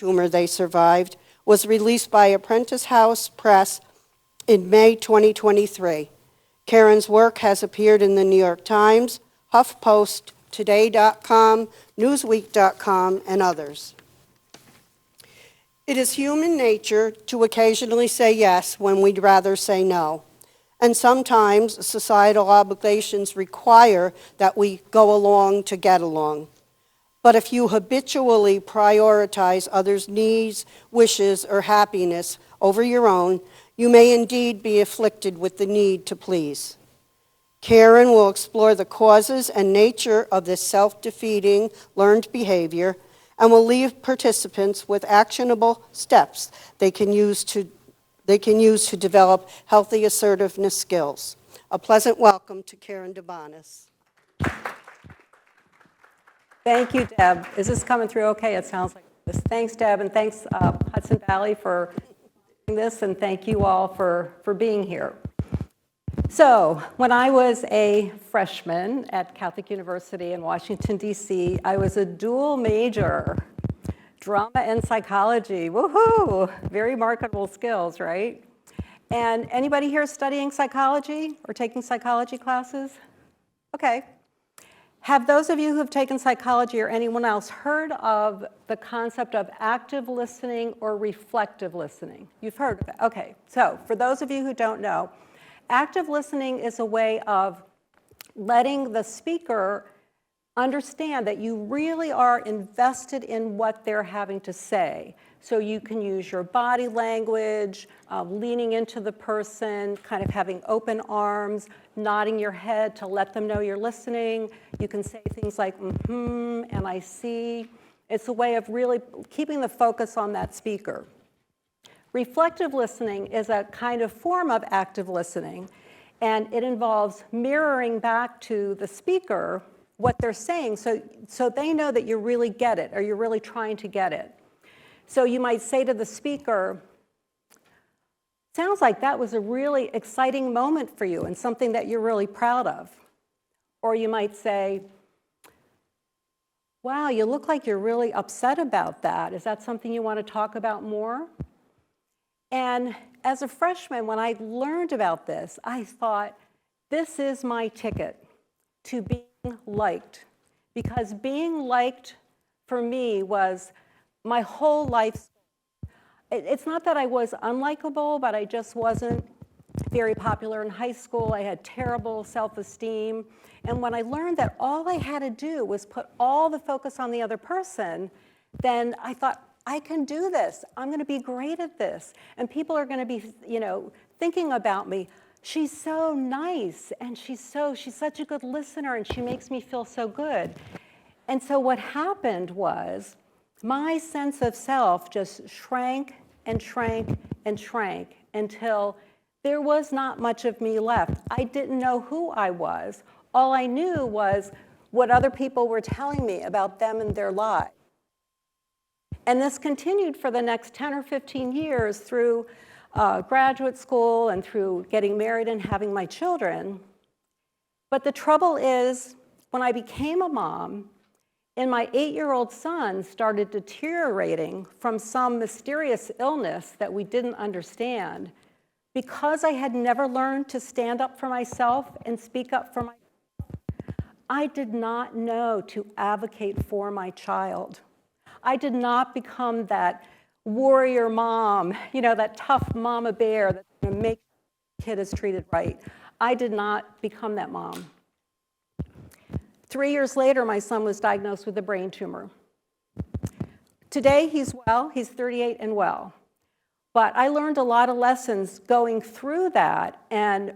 tumor they survived, was released by Apprentice House Press in May 2023. Karen's work has appeared in the New York Times, HuffPost, Today.com, Newsweek.com, and others. It is human nature to occasionally say yes when we'd rather say no. And sometimes societal obligations require that we go along to get along. But if you habitually prioritize others' needs, wishes, or happiness over your own, you may indeed be afflicted with the need to please. Karen will explore the causes and nature of this self-defeating learned behavior and will leave participants with actionable steps they can use to develop healthy assertiveness skills. A pleasant welcome to Karen Debonis. Thank you, Deb. Is this coming through okay? It sounds like this. Thanks, Deb, and thanks Hudson Valley for doing this, and thank you all for being here. So, when I was a freshman at Catholic University in Washington, D.C., I was a dual major, drama and psychology. Woohoo! Very marketable skills, right? And anybody here studying psychology or taking psychology classes? Okay. Have those of you who have taken psychology or anyone else heard of the concept of active listening or reflective listening? You've heard of it. Okay. So, for those of you who don't know, active listening is a way of letting the speaker understand that you really are invested in what they're having to say. So you can use your body language, leaning into the person, kind of having open arms, nodding your head to let them know you're listening. You can say things like, mm-hmm, and I see. It's a way of really keeping the focus on that speaker. Reflective listening is a kind of form of active listening, and it involves mirroring back to the speaker what they're saying so they know that you really get it or you're really trying to get it. So you might say to the speaker, sounds like that was a really exciting moment for you and something that you're really proud of. Or you might say, wow, you look like you're really upset about that. Is that something you want to talk about more? And as a freshman, when I learned about this, I thought, this is my ticket to being liked. Because being liked for me was my whole life. It's not that I was unlikable, but I just wasn't very popular in high school. I had terrible self-esteem. And when I learned that all I had to do was put all the focus on the other person, then I thought, I can do this. I'm going to be great at this. And people are going to be, thinking about me. She's so nice, and she's such a good listener, and she makes me feel so good. And so what happened was my sense of self just shrank and shrank and shrank until there was not much of me left. I didn't know who I was. All I knew was what other people were telling me about them and their lives. And this continued for the next 10 or 15 years through graduate school and through getting married and having my children. But the trouble is, when I became a mom, and my 8-year-old son started deteriorating from some mysterious illness that we didn't understand, because I had never learned to stand up for myself and speak up for myself, I did not know to advocate for my child. I did not become that warrior mom, that tough mama bear that's going to make sure the kid is treated right. I did not become that mom. 3 years later, my son was diagnosed with a brain tumor. Today, he's well. He's 38 and well. But I learned a lot of lessons going through that and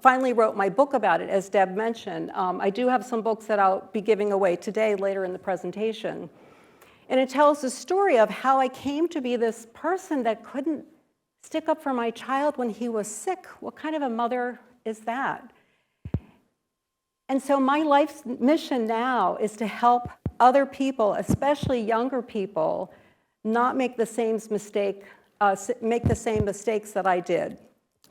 finally wrote my book about it, as Deb mentioned. I do have some books that I'll be giving away today, later in the presentation. And it tells the story of how I came to be this person that couldn't stick up for my child when he was sick. What kind of a mother is that? And so my life's mission now is to help other people, especially younger people, not make the same mistakes that I did.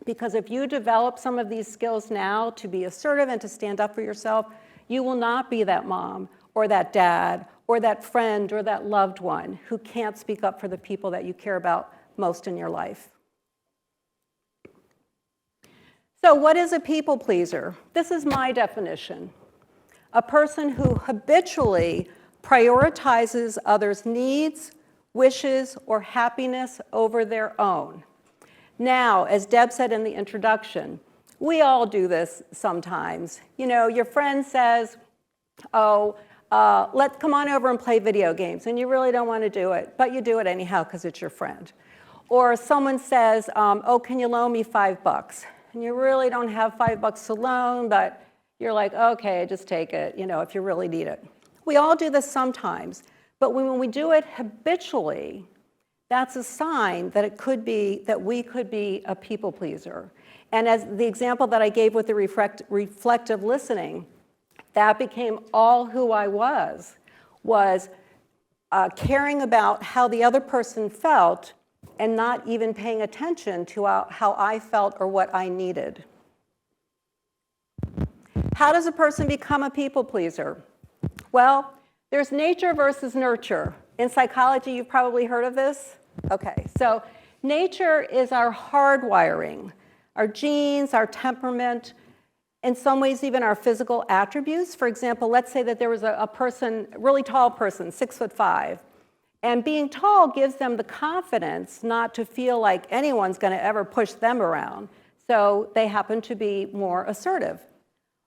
Because if you develop some of these skills now to be assertive and to stand up for yourself, you will not be that mom or that dad or that friend or that loved one who can't speak up for the people that you care about most in your life. So what is a people pleaser? This is my definition. A person who habitually prioritizes others' needs, wishes, or happiness over their own. Now, as Deb said in the introduction, we all do this sometimes. You know, your friend says, oh, let's come on over and play video games, and you really don't want to do it, but you do it anyhow because it's your friend. Or someone says, oh, can you loan me $5? And you really don't have $5 to loan, but you're like, okay, just take it, you know, if you really need it. We all do this sometimes, but when we do it habitually, that's a sign that it could be that we could be a people pleaser. And as the example that I gave with the reflective listening, that became all who I was caring about how the other person felt and not even paying attention to how I felt or what I needed. How does a person become a people pleaser? Well, there's nature versus nurture. In psychology, you've probably heard of this. Okay, so nature is our hardwiring, our genes, our temperament, in some ways even our physical attributes. For example, let's say that there was a person, a really tall person, 6'5", and being tall gives them the confidence not to feel like anyone's going to ever push them around. So they happen to be more assertive.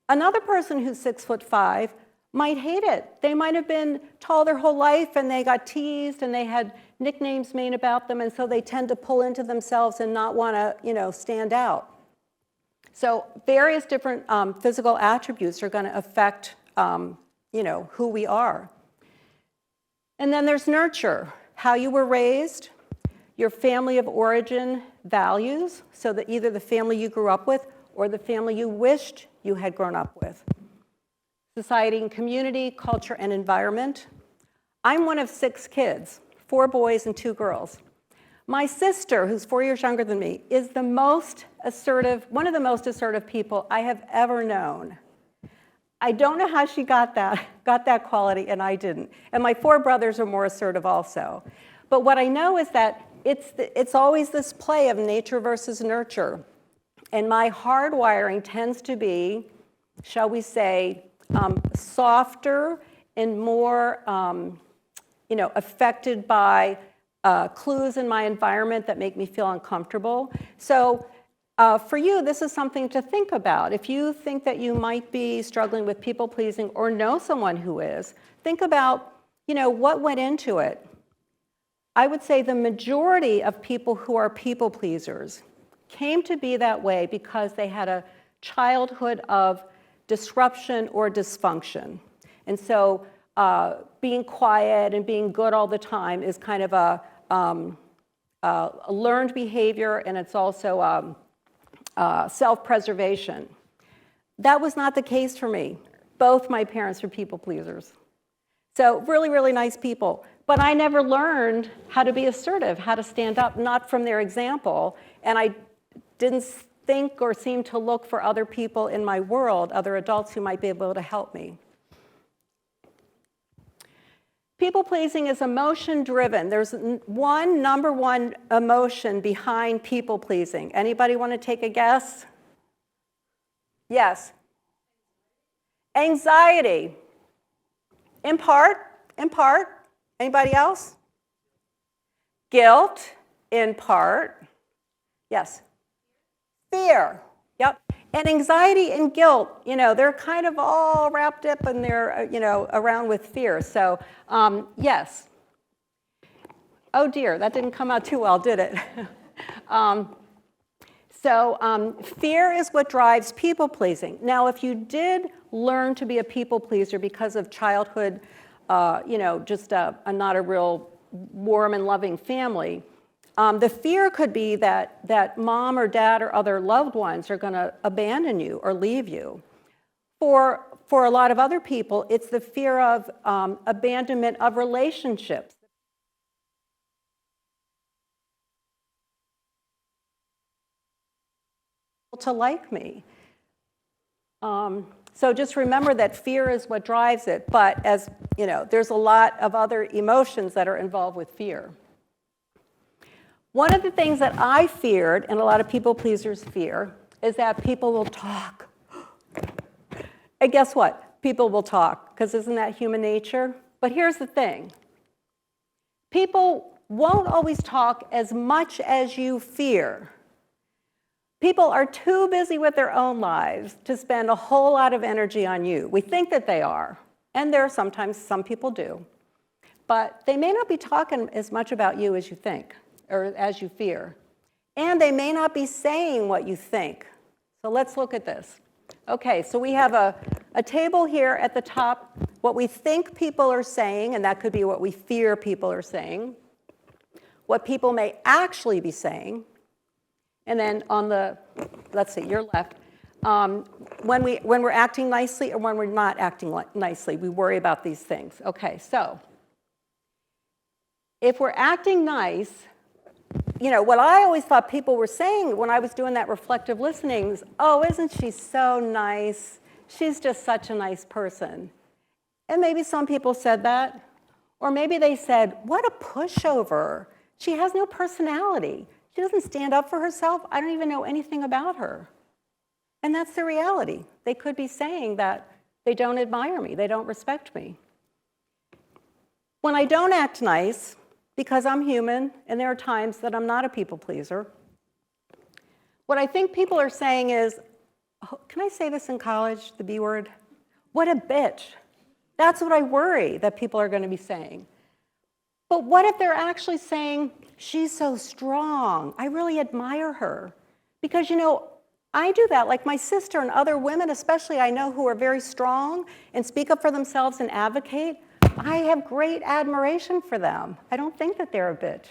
Another person who's 6'5" might hate it. They might have been tall their whole life and they got teased and they had nicknames made about them, and so they tend to pull into themselves and not want to, stand out. So various different physical attributes are going to affect, who we are. And then there's nurture, how you were raised, your family of origin values, so that either the family you grew up with or the family you wished you had grown up with. Society and community, culture and environment. I'm one of 6 kids, 4 boys and 2 girls. My sister, who's 4 years younger than me, is the most assertive, one of the most assertive people I have ever known. I don't know how she got that quality, and I didn't. And my 4 brothers are more assertive also. But what I know is that it's always this play of nature versus nurture. And my hardwiring tends to be, shall we say, softer and more, affected by clues in my environment that make me feel uncomfortable. So for you, this is something to think about. If you think that you might be struggling with people pleasing or know someone who is, think about, what went into it. I would say the majority of people who are people pleasers came to be that way because they had a childhood of disruption or dysfunction. And so being quiet and being good all the time is kind of a learned behavior, and it's also self-preservation. That was not the case for me. Both my parents were people pleasers. So really, really nice people. But I never learned how to be assertive, how to stand up, not from their example. And I didn't think or seem to look for other people in my world, other adults who might be able to help me. People pleasing is emotion driven. There's number one emotion behind people pleasing. Anybody want to take a guess? Yes. Anxiety. In part. Anybody else? Guilt, in part. Yes. Fear. Yep. And anxiety and guilt, they're kind of all wrapped up in their, around with fear. So, yes. Oh dear, that didn't come out too well, did it? Fear is what drives people pleasing. Now, if you did learn to be a people pleaser because of childhood, just not a real warm and loving family, the fear could be that mom or dad or other loved ones are going to abandon you or leave you. For a lot of other people, it's the fear of abandonment of relationships. To like me. So just remember that fear is what drives it, but as you know, there's a lot of other emotions that are involved with fear. One of the things that I feared, and a lot of people pleasers fear, is that people will talk. And guess what? People will talk, because isn't that human nature? But here's the thing. People won't always talk as much as you fear. People are too busy with their own lives to spend a whole lot of energy on you. We think that they are, and there are sometimes some people do. But they may not be talking as much about you as you think, or as you fear. And they may not be saying what you think. So let's look at this. Okay, so we have a table here at the top, what we think people are saying, and that could be what we fear people are saying, what people may actually be saying, and then on the, let's see, your left, when we're acting nicely or when we're not acting nicely, we worry about these things. Okay, so if we're acting nice, you know, what I always thought people were saying when I was doing that reflective listening is, oh, isn't she so nice? She's just such a nice person. And maybe some people said that. Or maybe they said, what a pushover. She has no personality. She doesn't stand up for herself. I don't even know anything about her. And that's the reality. They could be saying that they don't admire me, they don't respect me. When I don't act nice, because I'm human, and there are times that I'm not a people pleaser, what I think people are saying is, oh, can I say this in college, the B word? What a bitch. That's what I worry that people are going to be saying. But what if they're actually saying, she's so strong, I really admire her? Because, you know, I do that, like my sister and other women, especially I know who are very strong and speak up for themselves and advocate. I have great admiration for them. I don't think that they're a bitch.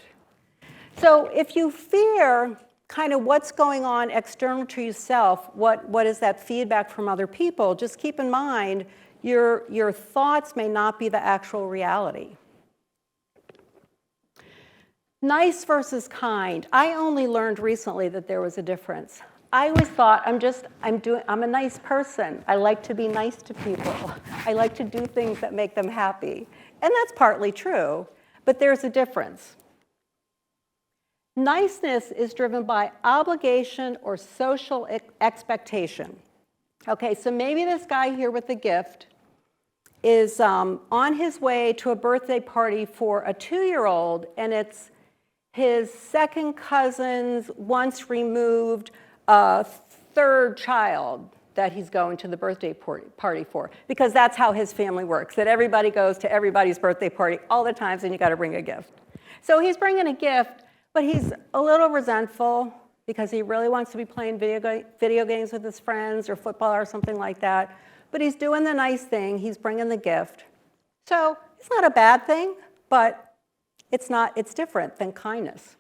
So if you fear kind of what's going on external to yourself, what is that feedback from other people, just keep in mind your thoughts may not be the actual reality. Nice versus kind. I only learned recently that there was a difference. I always thought I'm a nice person. I like to be nice to people. I like to do things that make them happy. And that's partly true, but there's a difference. Niceness is driven by obligation or social expectation. Okay, so maybe this guy here with the gift is on his way to a birthday party for a 2-year-old, and it's his second cousin's once removed third child that he's going to the birthday party for, because that's how his family works, that everybody goes to everybody's birthday party all the times, and you got to bring a gift. So he's bringing a gift, but he's a little resentful because he really wants to be playing video games with his friends or football or something like that. But he's doing the nice thing. He's bringing the gift. So it's not a bad thing, but it's different than kindness.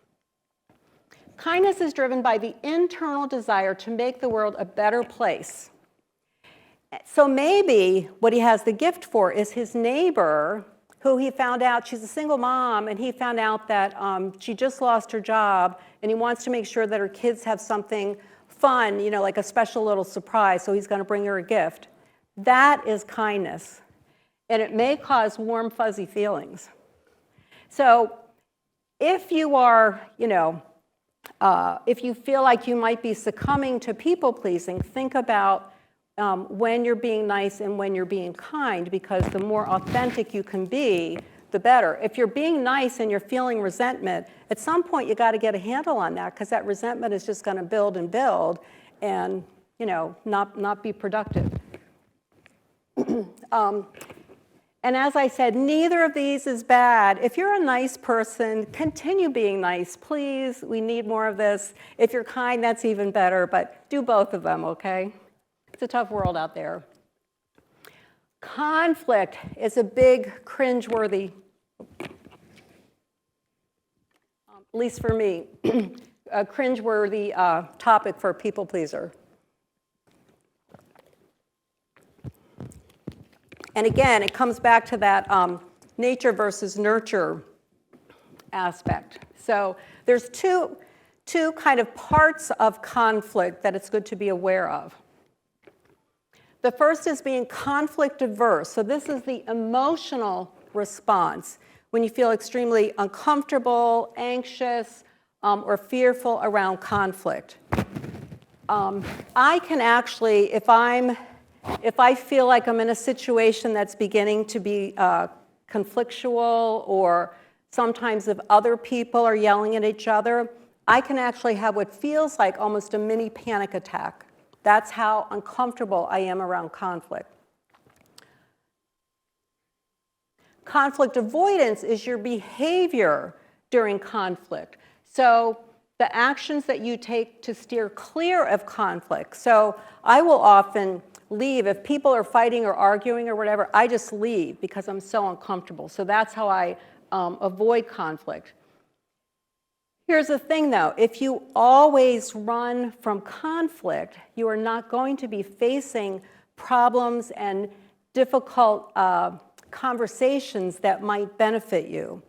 Kindness is driven by the internal desire to make the world a better place. So maybe what he has the gift for is his neighbor, who he found out, she's a single mom, and he found out that she just lost her job, and he wants to make sure that her kids have something fun, you know, like a special little surprise, so he's going to bring her a gift. That is kindness, and it may cause warm, fuzzy feelings. So if you are, you know, if you feel like you might be succumbing to people-pleasing, think about when you're being nice and when you're being kind, because the more authentic you can be, the better. If you're being nice and you're feeling resentment, at some point you got to get a handle on that, because that resentment is just going to build and, you know, not be productive. And as I said, neither of these is bad. If you're a nice person, continue being nice, please. We need more of this. If you're kind, that's even better, but do both of them, okay? It's a tough world out there. Conflict is a big cringeworthy, at least for me, a cringeworthy topic for a people pleaser. And again, it comes back to that nature versus nurture aspect. So there's two kind of parts of conflict that it's good to be aware of. The first is being conflict averse. So this is the emotional response when you feel extremely uncomfortable, anxious, or fearful around conflict. I can actually, if I feel like I'm in a situation that's beginning to be conflictual, or sometimes if other people are yelling at each other, I can actually have what feels like almost a mini panic attack. That's how uncomfortable I am around conflict. Conflict avoidance is your behavior during conflict. So the actions that you take to steer clear of conflict. So I will often leave. If people are fighting or arguing or whatever, I just leave because I'm so uncomfortable. So that's how I avoid conflict. Here's the thing, though. If you always run from conflict, you are not going to be facing problems and difficult conversations that might benefit you.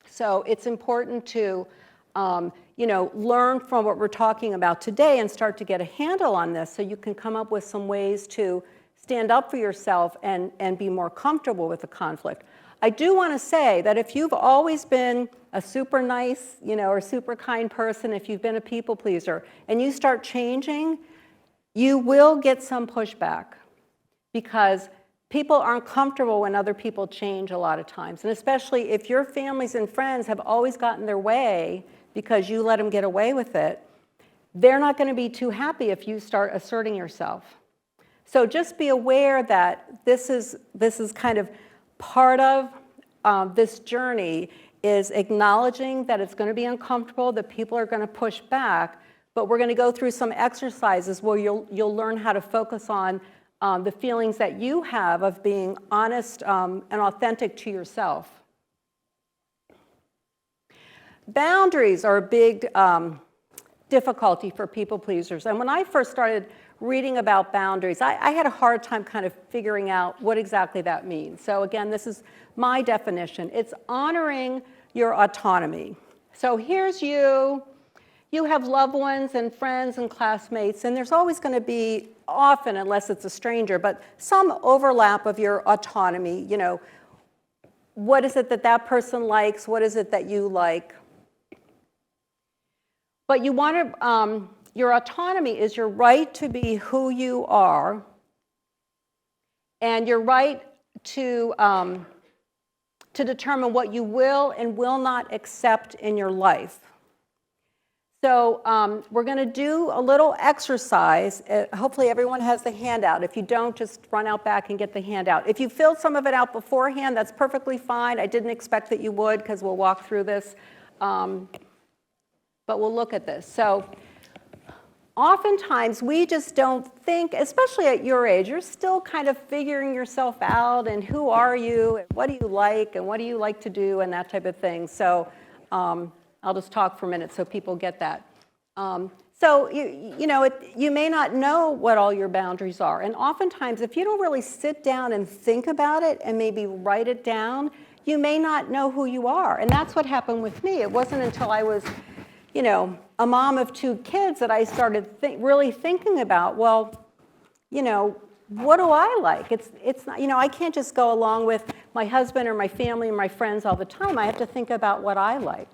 So it's important to learn from what we're talking about today and start to get a handle on this so you can come up with some ways to stand up for yourself and be more comfortable with the conflict. I do want to say that if you've always been a super nice, or super kind person, if you've been a people pleaser, and you start changing, you will get some pushback because people aren't comfortable when other people change a lot of times. And especially if your families and friends have always gotten their way because you let them get away with it, they're not going to be too happy if you start asserting yourself. So just be aware that this is kind of part of this journey is acknowledging that it's going to be uncomfortable, that people are going to push back, but we're going to go through some exercises where you'll learn how to focus on the feelings that you have of being honest and authentic to yourself. Boundaries are a big difficulty for people pleasers. And when I first started reading about boundaries, I had a hard time kind of figuring out what exactly that means. So again, this is my definition. It's honoring your autonomy. So here's you. You have loved ones and friends and classmates, and there's always going to be, often, unless it's a stranger, but some overlap of your autonomy. What is it that that person likes? What is it that you like? But you want to, your autonomy is your right to be who you are, and your right to determine what you will and will not accept in your life. So we're going to do a little exercise. Hopefully everyone has the handout. If you don't, just run out back and get the handout. If you filled some of it out beforehand, that's perfectly fine. I didn't expect that you would because we'll walk through this. But we'll look at this. So oftentimes we just don't think, especially at your age, you're still kind of figuring yourself out and who are you, and what do you like, and what do you like to do, and that type of thing. So I'll just talk for a minute so people get that. So you may not know what all your boundaries are. And oftentimes, if you don't really sit down and think about it and maybe write it down, you may not know who you are. And that's what happened with me. It wasn't until I was a mom of 2 kids that I started really thinking about, well, what do I like? It's not, I can't just go along with my husband or my family and my friends all the time. I have to think about what I like.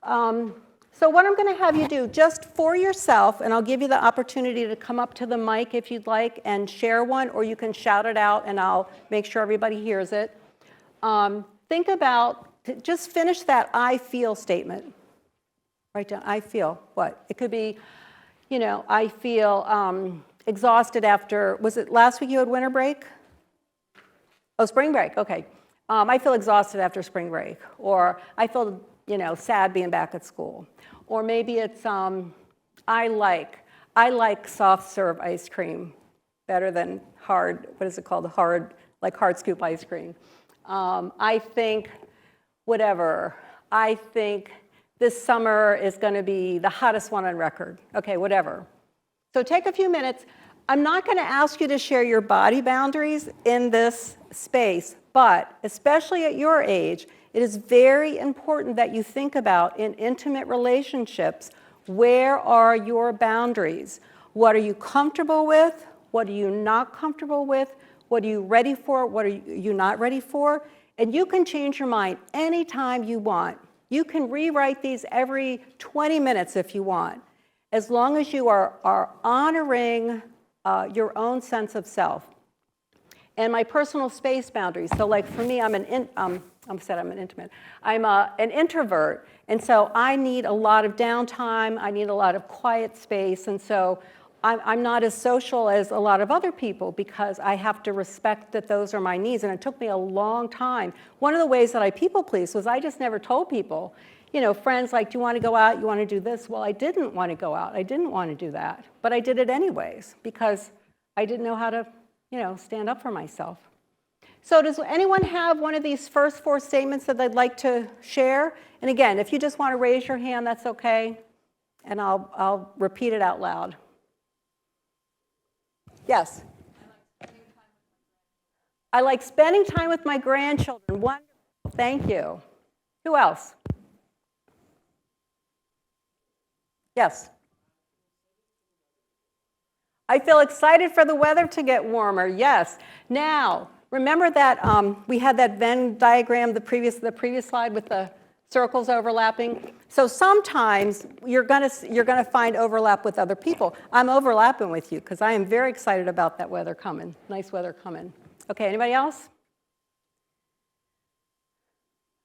So what I'm going to have you do, just for yourself, and I'll give you the opportunity to come up to the mic if you'd like and share one, or you can shout it out and I'll make sure everybody hears it. Think about, just finish that I feel statement. Write down, I feel what? It could be, I feel exhausted after, was it last week you had winter break? Oh, spring break, okay. I feel exhausted after spring break. Or I feel, sad being back at school. Or maybe it's, I like soft serve ice cream better than hard, what is it called? Hard scoop ice cream. I think, whatever, I think this summer is going to be the hottest one on record. Okay, whatever. So take a few minutes. I'm not going to ask you to share your body boundaries in this space, but especially at your age, it is very important that you think about in intimate relationships, where are your boundaries? What are you comfortable with? What are you not comfortable with? What are you ready for? What are you not ready for? And you can change your mind anytime you want. You can rewrite these every 20 minutes if you want, as long as you are honoring your own sense of self. And my personal space boundaries. So like for me, I'm an introvert, and so I need a lot of downtime. I need a lot of quiet space, and so I'm not as social as a lot of other people because I have to respect that those are my needs, and it took me a long time. One of the ways that I people please was I just never told people, friends like, do you want to go out? You want to do this? Well, I didn't want to go out. I didn't want to do that, but I did it anyways because I didn't know how to stand up for myself. So does anyone have one of these first 4 statements that they'd like to share? And again, if you just want to raise your hand, that's okay. And I'll repeat it out loud. Yes? I like spending time with my grandchildren. Wonderful. Thank you. Who else? Yes? I feel excited for the weather to get warmer, yes. Now, remember that we had that Venn diagram, the previous slide with the circles overlapping? So sometimes you're gonna find overlap with other people. I'm overlapping with you because I am very excited about that weather coming, nice weather coming. Okay, anybody else?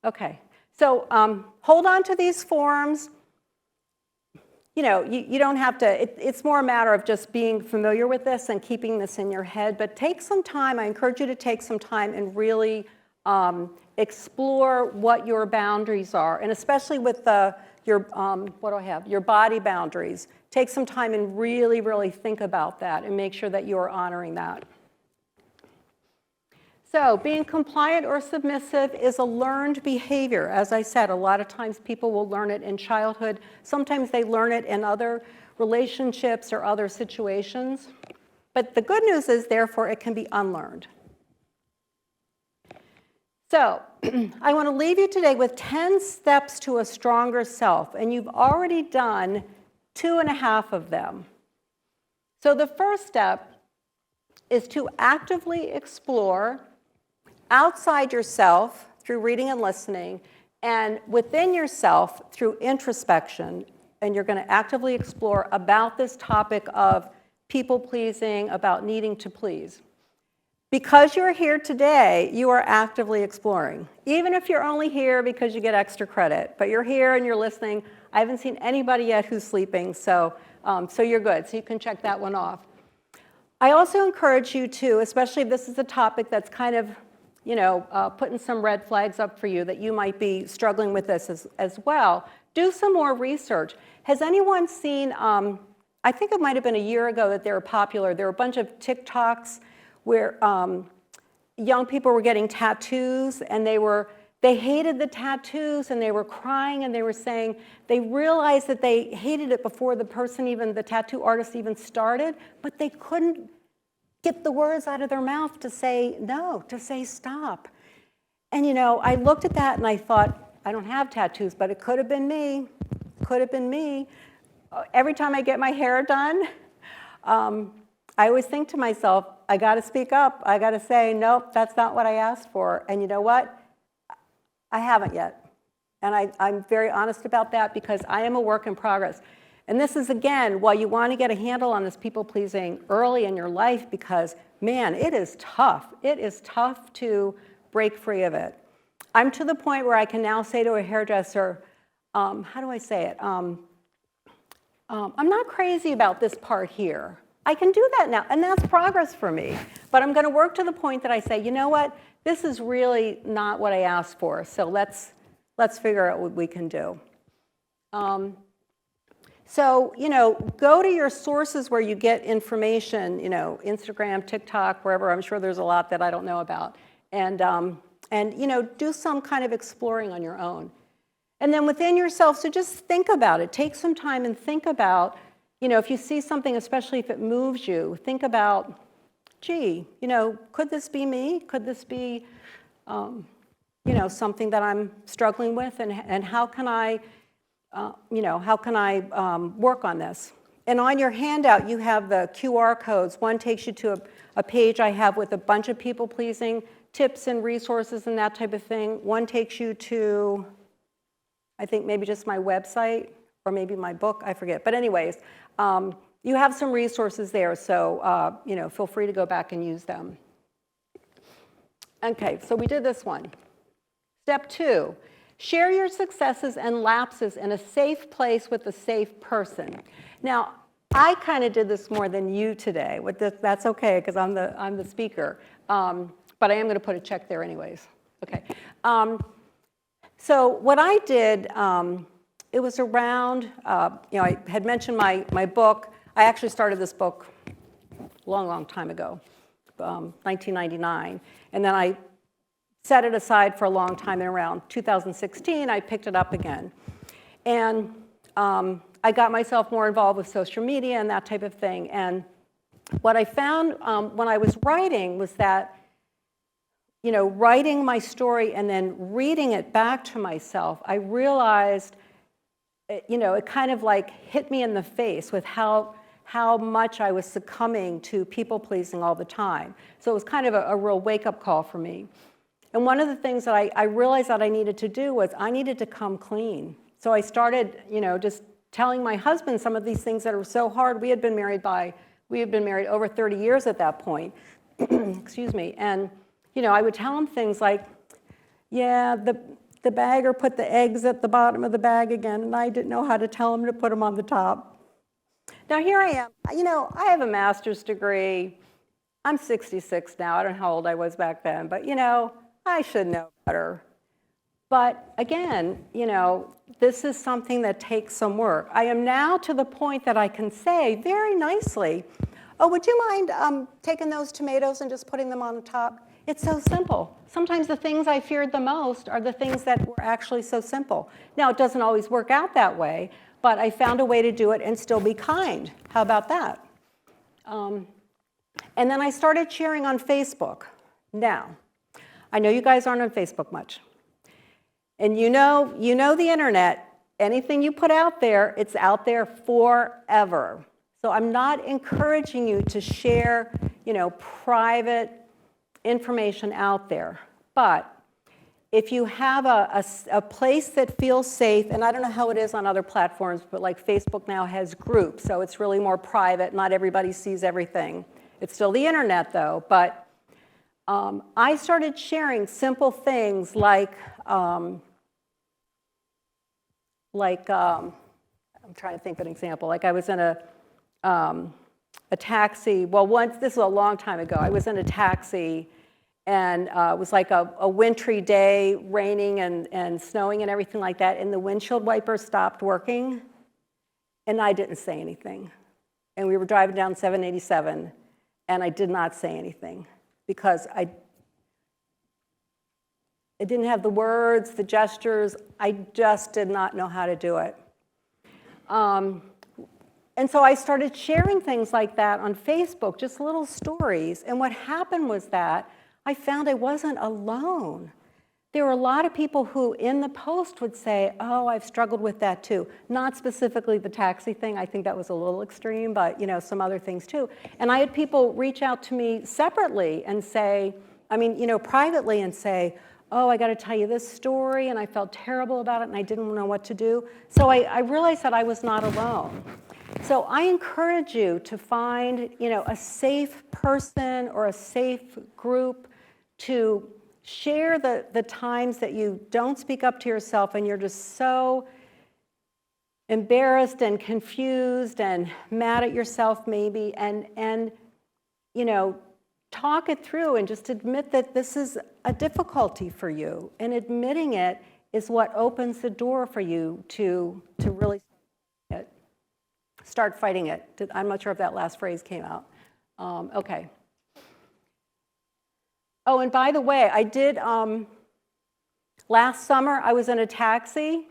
Okay, so hold on to these forms. You don't have to, it's more a matter of just being familiar with this and keeping this in your head, but take some time, I encourage you to take some time and really explore what your boundaries are, and especially with your body boundaries. Take some time and really, really think about that and make sure that you're honoring that. So being compliant or submissive is a learned behavior. As I said, a lot of times people will learn it in childhood. Sometimes they learn it in other relationships or other situations. But the good news is, therefore, it can be unlearned. So I want to leave you today with 10 steps to a stronger self, and you've already done 2.5 of them. So the first step is to actively explore outside yourself through reading and listening, and within yourself through introspection. And you're going to actively explore about this topic of people pleasing, about needing to please. Because you're here today, you are actively exploring. Even if you're only here because you get extra credit, but you're here and you're listening. I haven't seen anybody yet who's sleeping, so you're good. So you can check that one off. I also encourage you to, especially if this is a topic that's kind of putting some red flags up for you, that you might be struggling with this as well, do some more research. Has anyone seen, I think it might have been a year ago that they were popular, there were a bunch of TikToks where young people were getting tattoos, and they hated the tattoos, and they were crying, and they were saying they realized that they hated it before the tattoo artist even started, but they couldn't get the words out of their mouth to say no, to say stop. And I looked at that and I thought, I don't have tattoos, but it could have been me. Could have been me. Every time I get my hair done, I always think to myself, I got to speak up. I got to say, nope, that's not what I asked for. And you know what? I haven't yet. And I'm very honest about that because I am a work in progress. And this is, again, why you want to get a handle on this people-pleasing early in your life because, man, it is tough. It is tough to break free of it. I'm to the point where I can now say to a hairdresser, how do I say it? I'm not crazy about this part here. I can do that now, and that's progress for me. But I'm going to work to the point that I say, you know what? This is really not what I asked for, so let's figure out what we can do. So, go to your sources where you get information, Instagram, TikTok, wherever. I'm sure there's a lot that I don't know about. And do some kind of exploring on your own. And then within yourself, so just think about it. Take some time and think about, if you see something, especially if it moves you, think about, gee, could this be me? Could this be, something that I'm struggling with? And how can I work on this? And on your handout, you have the QR codes. One takes you to a page I have with a bunch of people-pleasing tips and resources and that type of thing. One takes you to, I think maybe just my website or maybe my book, I forget. But anyways, you have some resources there, so feel free to go back and use them. Okay, so we did this one. Step 2, share your successes and lapses in a safe place with a safe person. Now, I kind of did this more than you today. That's okay, because I'm the speaker. But I am going to put a check there anyways. Okay. So what I did, it was around, I had mentioned my book. I actually started this book a long, long time ago, 1999. And then I set it aside for a long time, and around 2016, I picked it up again. And I got myself more involved with social media and that type of thing. And what I found when I was writing was that, writing my story and then reading it back to myself, I realized, it kind of like hit me in the face with how much I was succumbing to people-pleasing all the time. So it was kind of a real wake-up call for me. And one of the things that I realized that I needed to do was I needed to come clean. So I started, just telling my husband some of these things that are so hard. We had been married over 30 years at that point. Excuse me. And, I would tell him things like, yeah, the bagger put the eggs at the bottom of the bag again, and I didn't know how to tell him to put them on the top. Now here I am. I have a master's degree. I'm 66 now. I don't know how old I was back then, but, I should know better. But again, this is something that takes some work. I am now to the point that I can say very nicely, oh, would you mind taking those tomatoes and just putting them on the top? It's so simple. Sometimes the things I feared the most are the things that were actually so simple. Now, it doesn't always work out that way, but I found a way to do it and still be kind. How about that? And then I started sharing on Facebook. Now, I know you guys aren't on Facebook much. And you know the internet, anything you put out there, it's out there forever. So I'm not encouraging you to share, private information out there. But if you have a place that feels safe, and I don't know how it is on other platforms, but like Facebook now has groups, so it's really more private. Not everybody sees everything. It's still the internet, though. But I started sharing simple things like I'm trying to think of an example. Like I was in a taxi. Well, this was a long time ago. I was in a taxi, and it was like a wintry day, raining and snowing and everything like that, and the windshield wipers stopped working, and I didn't say anything. And we were driving down 787, and I did not say anything because I didn't have the words, the gestures. I just did not know how to do it. And so I started sharing things like that on Facebook, just little stories. And what happened was that I found I wasn't alone. There were a lot of people who in the post would say, oh, I've struggled with that too. Not specifically the taxi thing. I think that was a little extreme, but some other things too. And I had people reach out to me separately and say, privately and say, oh, I got to tell you this story, and I felt terrible about it, and I didn't know what to do. So I realized that I was not alone. So I encourage you to find, a safe person or a safe group to share the times that you don't speak up to yourself and you're just so embarrassed and confused and mad at yourself maybe, and talk it through and just admit that this is a difficulty for you. And admitting it is what opens the door for you to really start fighting it. I'm not sure if that last phrase came out. Okay. Oh, and by the way, I did, last summer, I was in a taxi,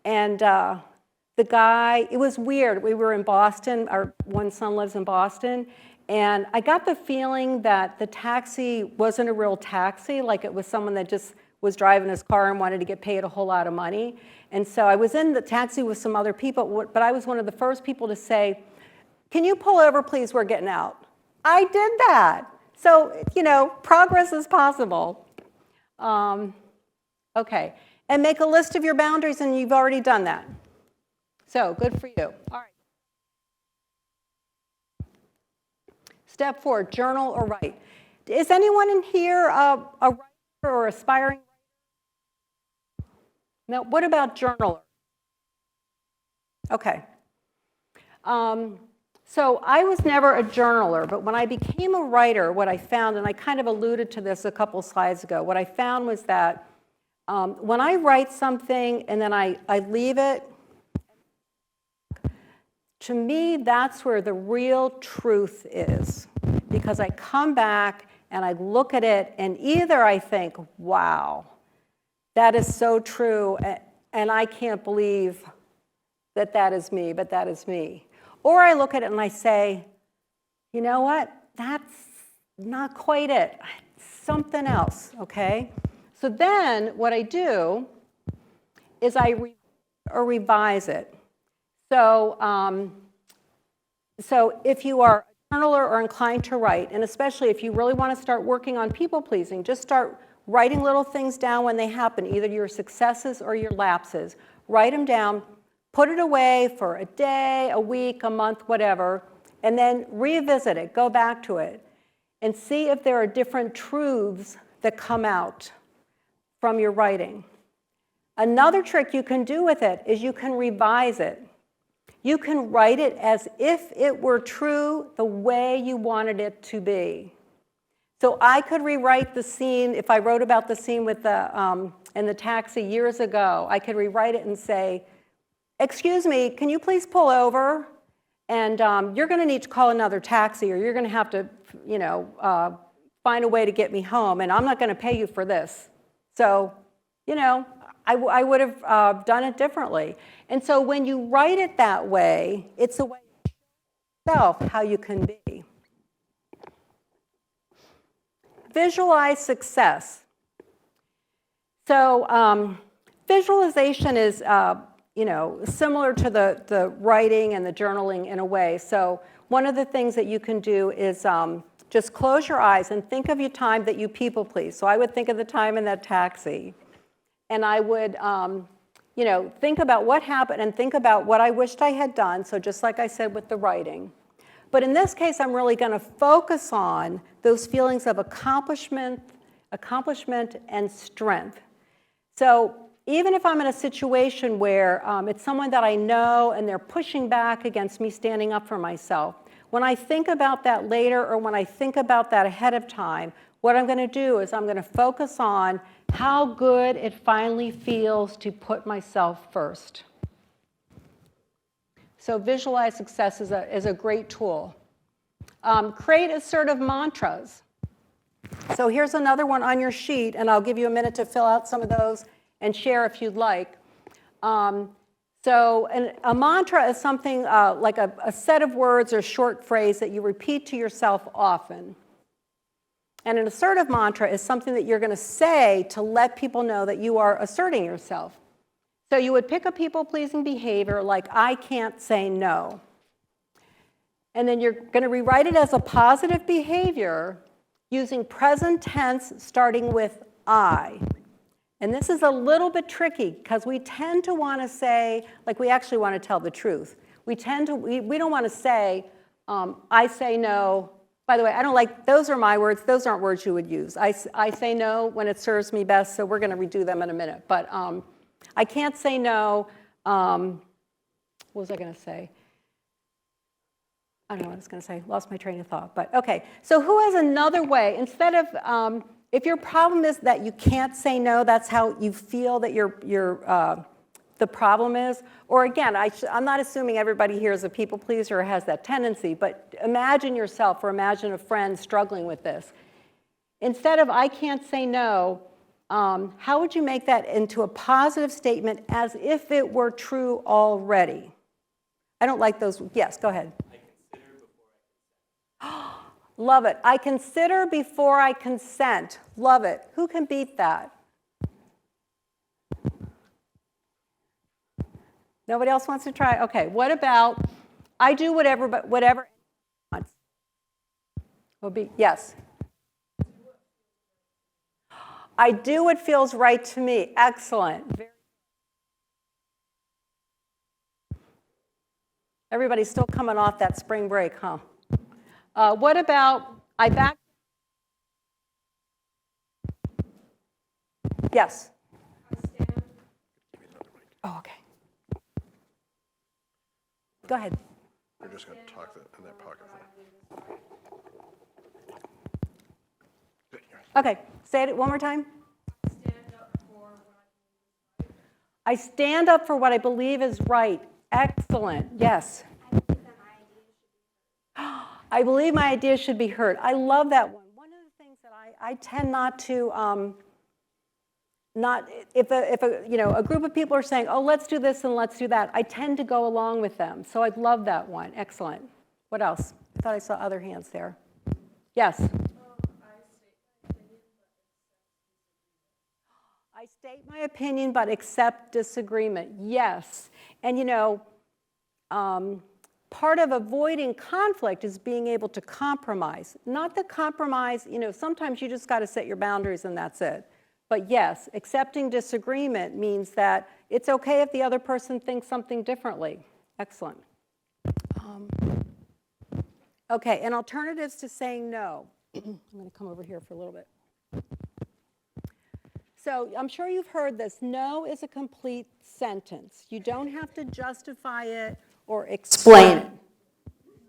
and the guy, it was weird. We were in Boston. Our one son lives in Boston. And I got the feeling that the taxi wasn't a real taxi, like it was someone that just was driving his car and wanted to get paid a whole lot of money. And so I was in the taxi with some other people, but I was one of the first people to say, Can you pull over, please? We're getting out. I did that. So, progress is possible. Okay. And make a list of your boundaries, and you've already done that. So, good for you. All right. Step 4, journal or write. Is anyone in here a writer or aspiring writer? No, what about journaler? Okay. So I was never a journaler, but when I became a writer, what I found, and I kind of alluded to this a couple slides ago, what I found was that when I write something and then I leave it, to me, that's where the real truth is. Because I come back and I look at it, and either I think, wow, that is so true, and I can't believe that that is me, but that is me. Or I look at it and I say, you know what? That's not quite it. It's something else, okay? So then what I do is I revise it. So, so if you are a journaler or inclined to write, and especially if you really want to start working on people-pleasing, just start writing little things down when they happen, either your successes or your lapses. Write them down. Put it away for a day, a week, a month, whatever, and then revisit it, go back to it, and see if there are different truths that come out from your writing. Another trick you can do with it is you can revise it. You can write it as if it were true the way you wanted it to be. So I could rewrite the scene, if I wrote about the scene with in the taxi years ago, I could rewrite it and say, excuse me, can you please pull over? And you're going to need to call another taxi, or you're going to have to, find a way to get me home, and I'm not going to pay you for this. So, I would have done it differently. And so when you write it that way, it's a way to show yourself how you can be. Visualize success. So visualization is similar to the writing and the journaling in a way. So one of the things that you can do is just close your eyes and think of your time that you people please. So I would think of the time in that taxi. And I would, think about what happened and think about what I wished I had done. So just like I said with the writing. But in this case, I'm really going to focus on those feelings of accomplishment and strength. So even if I'm in a situation where it's someone that I know and they're pushing back against me standing up for myself, when I think about that later or when I think about that ahead of time, what I'm going to do is I'm going to focus on how good it finally feels to put myself first. So visualize success is a great tool. Create assertive mantras. So here's another one on your sheet, and I'll give you a minute to fill out some of those and share if you'd like. So a mantra is something like a set of words or short phrase that you repeat to yourself often. And an assertive mantra is something that you're going to say to let people know that you are asserting yourself. So you would pick a people-pleasing behavior like, I can't say no. And then you're going to rewrite it as a positive behavior using present tense starting with I. And this is a little bit tricky because we tend to want to say, like we actually want to tell the truth. We don't want to say, I say no. By the way, I don't like, those are my words. Those aren't words you would use. I say no when it serves me best, so we're going to redo them in a minute. But I can't say no. What was I going to say? I don't know what I was going to say. Lost my train of thought. But okay. So who has another way? Instead of, if your problem is that you can't say no, that's how you feel that the problem is. Or again, I'm not assuming everybody here is a people pleaser or has that tendency, but imagine yourself or imagine a friend struggling with this. Instead of I can't say no, how would you make that into a positive statement as if it were true already? I don't like those. Yes, go ahead. Love it. I consider before I consent. Love it. Who can beat that? Nobody else wants to try? Okay, what about I do whatever, but whatever anyone wants. Will be, yes. I do what feels right to me. Excellent. Everybody's still coming off that spring break, huh? What about, I back? Yes. Oh, okay. Go ahead. We're just going to talk that in that pocket. Good, Okay, say it one more time. I stand up for what I believe is right. Excellent. Yes. I believe my ideas should be heard. I love that one. One of the things that I tend not to, if a group of people are saying, oh, let's do this and let's do that, I tend to go along with them. So I love that one. Excellent. What else? I thought I saw other hands there. Yes. I state my opinion, but accept disagreement. Yes. And part of avoiding conflict is being able to compromise. Not the compromise, sometimes you just got to set your boundaries and that's it. But yes, accepting disagreement means that it's okay if the other person thinks something differently. Excellent. Okay, and alternatives to saying no. I'm going to come over here for a little bit. So I'm sure you've heard this. No is a complete sentence. You don't have to justify it or explain it.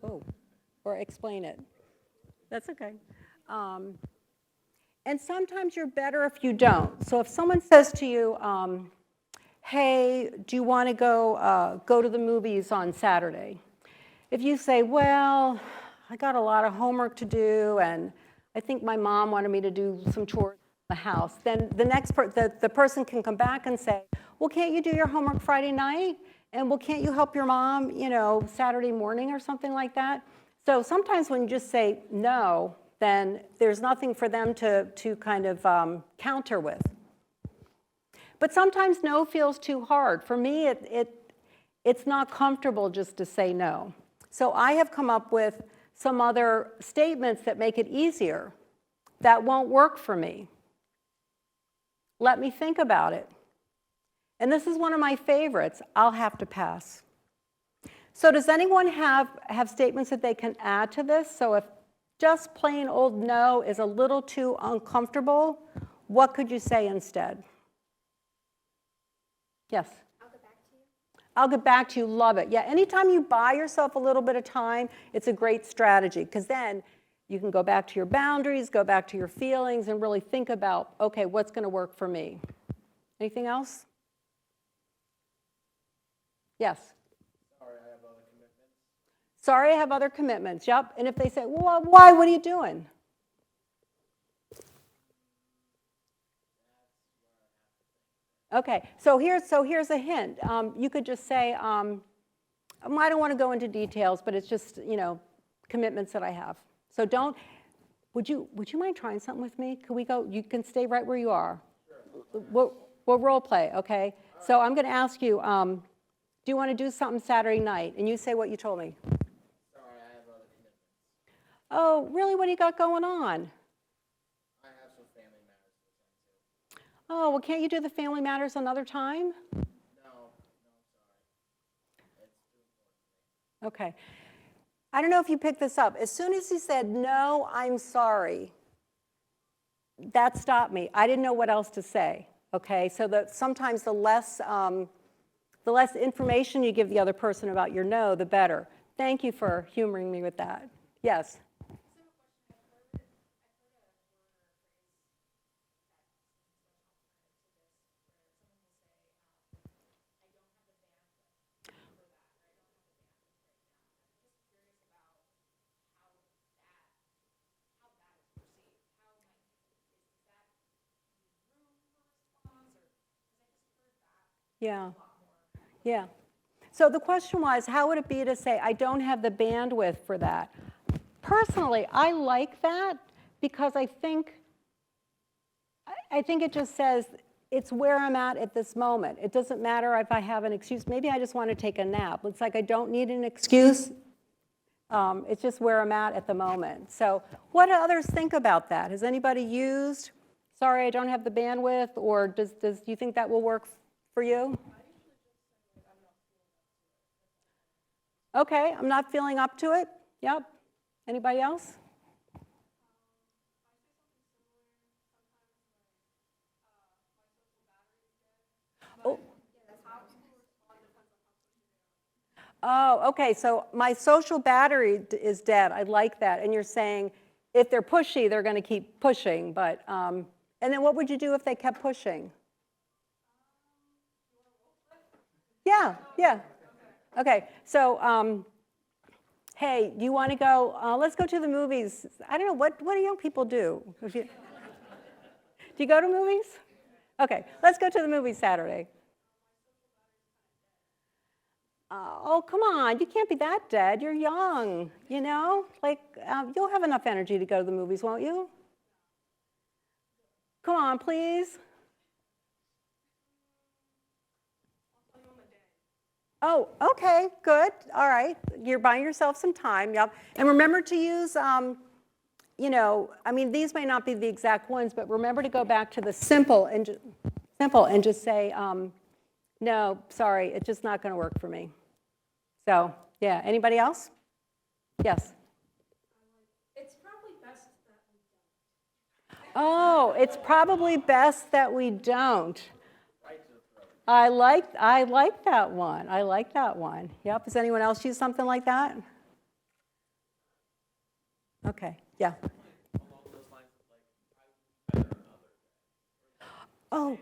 Oh, or explain it. That's okay. And sometimes you're better if you don't. So if someone says to you, hey, do you want to go to the movies on Saturday? If you say, well, I got a lot of homework to do, and I think my mom wanted me to do some chores in the house, then the person can come back and say, well, can't you do your homework Friday night? And well, can't you help your mom, Saturday morning or something like that? So sometimes when you just say no, then there's nothing for them to kind of counter with. But sometimes no feels too hard. For me, it's not comfortable just to say no. So I have come up with some other statements that make it easier. That won't work for me. Let me think about it. And this is one of my favorites. I'll have to pass. So does anyone have statements that they can add to this? So if just plain old no is a little too uncomfortable, what could you say instead? Yes? I'll get back to you. I'll get back to you, love it. Yeah, anytime you buy yourself a little bit of time, it's a great strategy, because then you can go back to your boundaries, go back to your feelings, and really think about, okay, what's going to work for me? Anything else? Yes? Sorry, I have other commitments. Sorry, I have other commitments. Yep. And if they say, well, why? What are you doing? Okay. So here's a hint. You could just say, I don't want to go into details, but it's just commitments that I have. So don't. Would you mind trying something with me? Can we go? You can stay right where you are. Sure. We'll role play. Okay. So I'm going to ask you. Do you want to do something Saturday night? And you say what you told me. Sorry, I have other commitments. Oh, really? What do you got going on? I have some family matters to attend to. Oh, well, can't you do the family matters another time? No, sorry. It's too important to me. Okay. I don't know if you picked this up. As soon as he said, no, I'm sorry, that stopped me. I didn't know what else to say. Okay, so sometimes the less information you give the other person about your no, the better. Thank you for humoring me with that. Yes? Yeah. Yeah. So the question was, how would it be to say, I don't have the bandwidth for that? Personally, I like that because I think it just says it's where I'm at this moment. It doesn't matter if I have an excuse. Maybe I just want to take a nap. It's like I don't need an excuse. It's just where I'm at the moment. So what do others think about that? Has anybody used, sorry, I don't have the bandwidth, or do you think that will work for you? Okay, I'm not feeling up to it. Yep. Anybody else? Oh. Oh, okay, so my social battery is dead. I like that. And you're saying if they're pushy, they're going to keep pushing. But, and then what would you do if they kept pushing? Yeah, yeah. Okay, so hey, you want to go, let's go to the movies. I don't know, what do young people do? Do you go to movies? Okay, let's go to the movies Saturday. Oh, come on, you can't be that dead. You're young, you know? Like, you'll have enough energy to go to the movies, won't you? Come on, please. Oh, okay, good. All right. You're buying yourself some time. Yep. And remember to use, you know, I mean, these may not be the exact ones, but remember to go back to the simple and just say, no, sorry, it's just not going to work for me. So, yeah. Anybody else? Yes. It's probably best that we don't. Oh, it's probably best that we don't. I like that one. I like that one. Yep. Does anyone else use something like that? Okay. Yeah. Oh.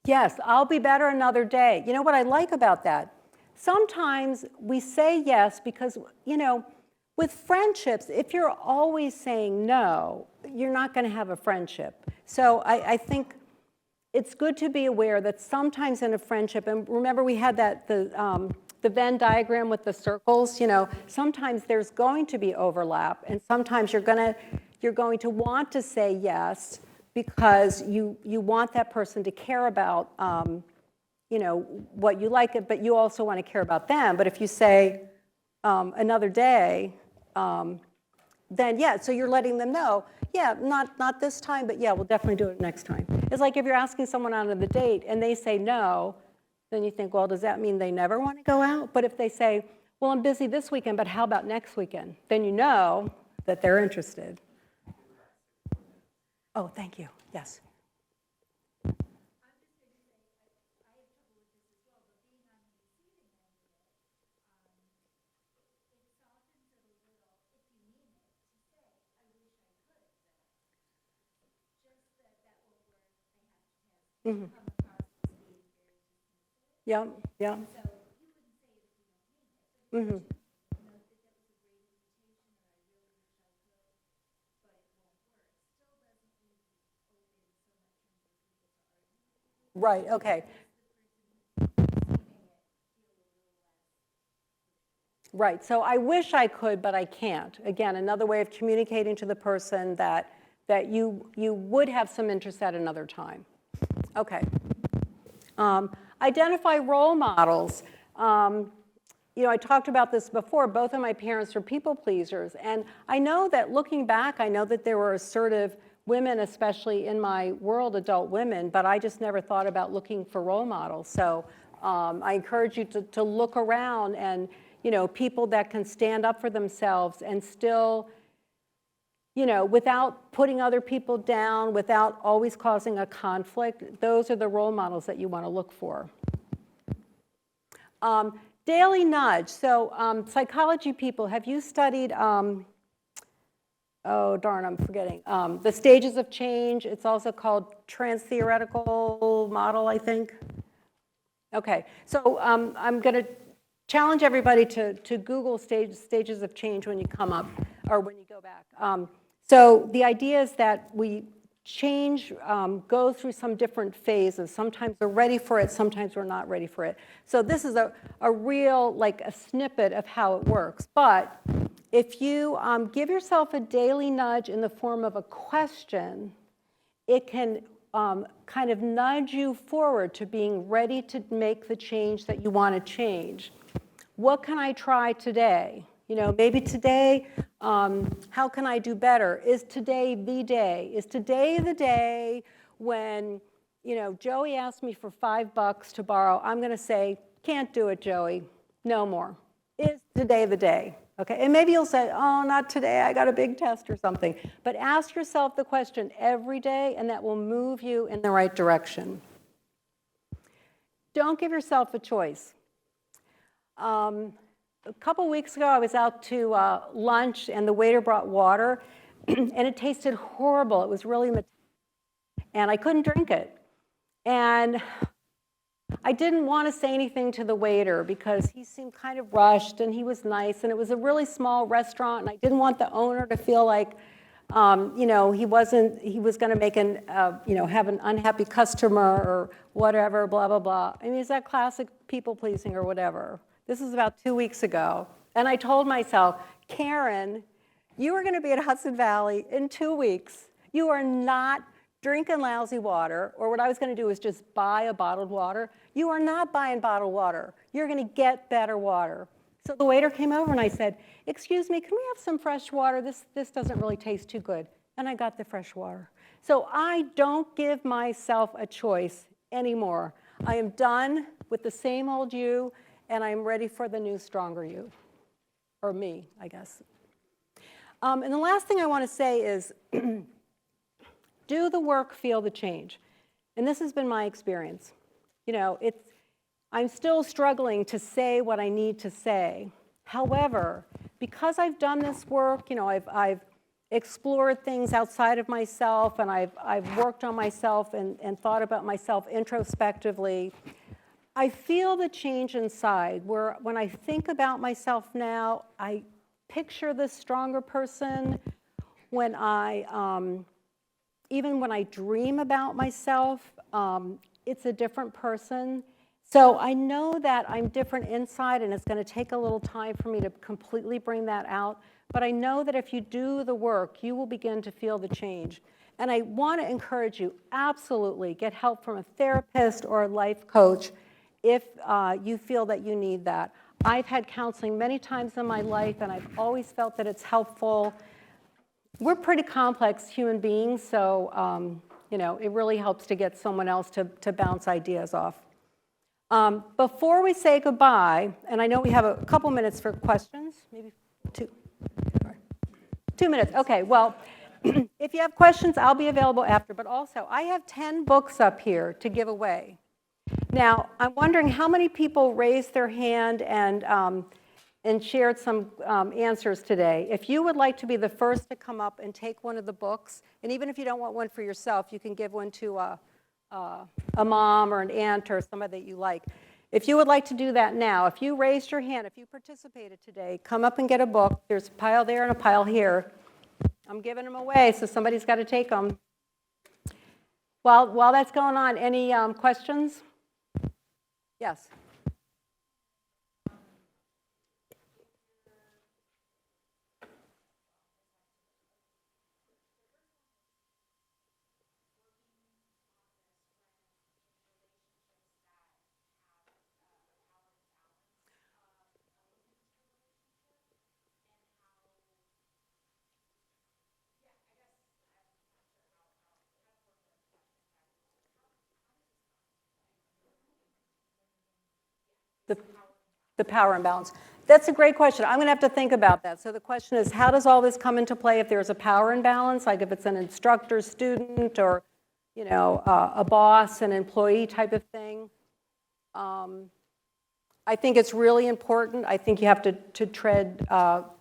Yes, I'll be better another day. You know what I like about that? Sometimes we say yes because, you know, with friendships, if you're always saying no, you're not going to have a friendship. So I think it's good to be aware that sometimes in a friendship, and remember we had that the Venn diagram with the circles, you know, sometimes there's going to be overlap, and sometimes you're going to want to say yes because you want that person to care about, you know, what you like, but you also want to care about them. But if you say another day, then yeah, so you're letting them know, yeah, not this time, but yeah, we'll definitely do it next time. It's like if you're asking someone out on a date and they say no, then you think, well, does that mean they never want to go out? But if they say, well, I'm busy this weekend, but how about next weekend? Then you know that they're interested. Oh, thank you. Yes. Mm-hmm. Yeah, yeah. Mm-hmm. Right, okay. Right, so I wish I could, but I can't. Again, another way of communicating to the person that you would have some interest at another time. Okay. Identify role models. You know, I talked about this before. Both of my parents were people pleasers. And I know that looking back, I know that there were assertive women, especially in my world, adult women, but I just never thought about looking for role models. So I encourage you to look around and, you know, people that can stand up for themselves and still, you know, without putting other people down, without always causing a conflict, those are the role models that you want to look for. Daily nudge. So psychology people, have you studied, oh darn, I'm forgetting, the stages of change? It's also called trans-theoretical model, I think. Okay, so I'm going to challenge everybody to Google stages of change when you come up, or when you go back. So the idea is that we change, go through some different phases. Sometimes we're ready for it, sometimes we're not ready for it. So this is a real, like a snippet of how it works. But if you give yourself a daily nudge in the form of a question, it can kind of nudge you forward to being ready to make the change that you want to change. What can I try today? Maybe today, how can I do better? Is today the day? Is today the day when, Joey asked me for $5 to borrow? I'm going to say, can't do it, Joey. No more. Is today the day? Okay, and maybe you'll say, oh, not today, I got a big test or something. But ask yourself the question every day, and that will move you in the right direction. Don't give yourself a choice. A couple weeks ago, I was out to lunch, and the waiter brought water, and it tasted horrible. It was really metallic, and I couldn't drink it. And I didn't want to say anything to the waiter because he seemed kind of rushed and he was nice, and it was a really small restaurant, and I didn't want the owner to feel like, he was going to make have an unhappy customer or whatever, blah, blah, blah. I mean, is that classic people pleasing or whatever? This was about 2 weeks ago, and I told myself, Karen, you are going to be at Hudson Valley in 2 weeks. You are not drinking lousy water, or what I was going to do is just buy a bottled water. You are not buying bottled water. You're going to get better water. So the waiter came over and I said, excuse me, can we have some fresh water? This doesn't really taste too good. And I got the fresh water. So I don't give myself a choice anymore. I am done with the same old you, and I'm ready for the new, stronger you. Or me, I guess. And the last thing I want to say is, do the work, feel the change. And this has been my experience. I'm still struggling to say what I need to say. However, because I've done this work, I've explored things outside of myself, and I've worked on myself and thought about myself introspectively, I feel the change inside, where when I think about myself now, I picture this stronger person. Even when I dream about myself, it's a different person. So I know that I'm different inside, and it's going to take a little time for me to completely bring that out. But I know that if you do the work, you will begin to feel the change. And I want to encourage you, absolutely, get help from a therapist or a life coach if you feel that you need that. I've had counseling many times in my life, and I've always felt that it's helpful. We're pretty complex human beings, so it really helps to get someone else to bounce ideas off. Before we say goodbye, and I know we have a couple minutes for questions, maybe 2. 2 minutes, okay, well, if you have questions, I'll be available after, but also I have 10 books up here to give away. Now, I'm wondering how many people raised their hand and shared some answers today. If you would like to be the first to come up and take one of the books, and even if you don't want one for yourself, you can give one to a mom or an aunt or somebody that you like. If you would like to do that now, if you raised your hand, if you participated today, come up and get a book. There's a pile there and a pile here. I'm giving them away, so somebody's got to take them. While that's going on, any questions? Yes. The power imbalance. That's a great question. I'm going to have to think about that. So the question is, how does all this come into play if there's a power imbalance, like if it's an instructor, student, or a boss, an employee type of thing? I think it's really important. I think you have to tread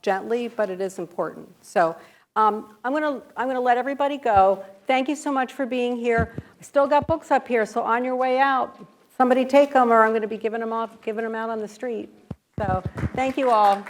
gently, but it is important. So I'm going to let everybody go. Thank you so much for being here. I still got books up here, so on your way out, somebody take them, or I'm going to be giving them out on the street. So thank you all.